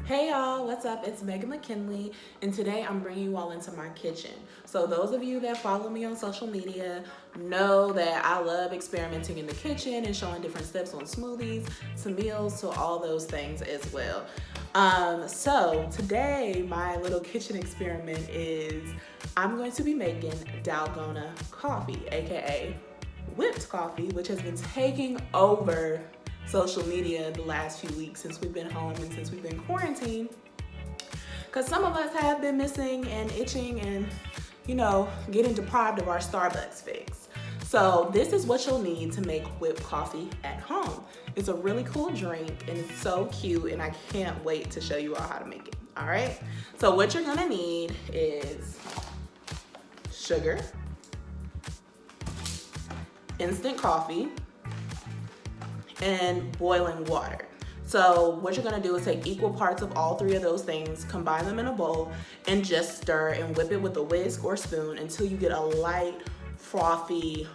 Hey y'all, what's up? It's Megan McKinley, and today I'm bringing you all into my kitchen. So those of you that follow me on social media know that I love experimenting in the kitchen and showing different steps on smoothies, to meals, to all those things as well. So today my little kitchen experiment is I'm going to be making Dalgona coffee, aka whipped coffee, which has been taking over social media the last few weeks since we've been home and since we've been quarantined, because some of us have been missing and itching and getting deprived of our Starbucks fix. So this is what you'll need to make whipped coffee at home. It's a really cool drink and it's so cute, and I can't wait to show you all how to make it. All right, so what you're gonna need is sugar, instant coffee, and boiling water. So what you're gonna do is take equal parts of all three of those things, combine them in a bowl, and just stir and whip it with a whisk or spoon until you get a light, frothy,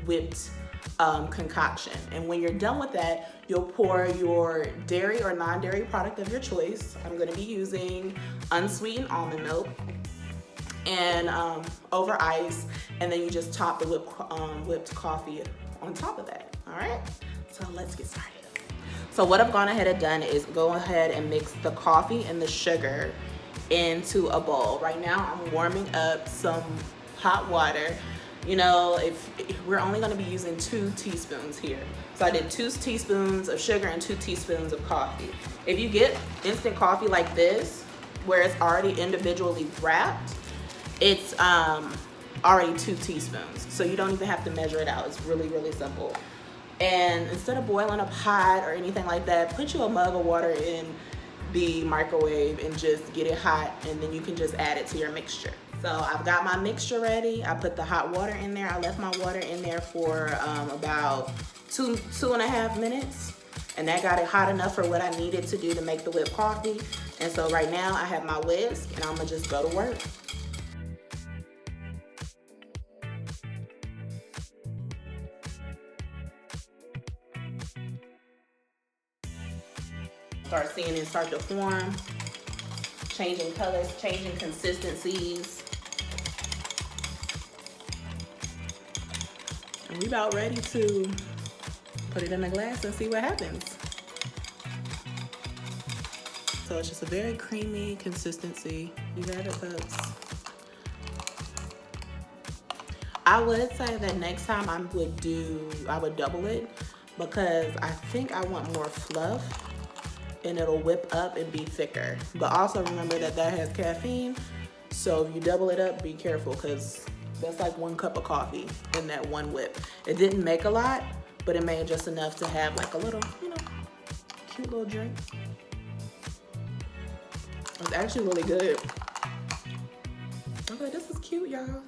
whipped concoction. And when you're done with that, you'll pour your dairy or non-dairy product of your choice. I'm gonna be using unsweetened almond milk and over ice, and then you just top the whipped coffee on top of that. All right, so let's get started. So what I've gone ahead and done is go ahead and mix the coffee and the sugar into a bowl. Right now I'm warming up some hot water. If we're only going to be using 2 teaspoons here. So I did 2 teaspoons of sugar and 2 teaspoons of coffee. If you get instant coffee like this, where it's already individually wrapped, it's already 2 teaspoons. So you don't even have to measure it out. It's really, really simple. And instead of boiling up hot or anything like that, put you a mug of water in the microwave and just get it hot, and then you can just add it to your mixture. So I've got my mixture ready. I put the hot water in there. I left my water in there for about 2.5 minutes, and that got it hot enough for what I needed to do to make the whipped coffee. And so right now I have my whisk, and I'm gonna just go to work. Start seeing it start to form, changing colors, changing consistencies. And we about ready to put it in a glass and see what happens. So it's just a very creamy consistency. You got it, folks. I would say that next time I would double it, because I think I want more fluff and it'll whip up and be thicker. But also remember that has caffeine, so if you double it up, be careful, because that's like 1 cup of coffee in that one whip. It didn't make a lot, but it made just enough to have like a little, cute little drink. It's actually really good. Okay, this is cute, y'all.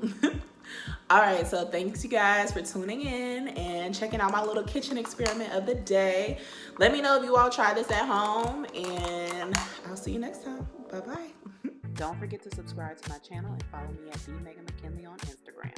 All right, so thanks you guys for tuning in and checking out my little kitchen experiment of the day. Let me know if you all try this at home, and I'll see you next time. Bye-bye. Don't forget to subscribe to my channel and follow me at @Megan McKinley on Instagram.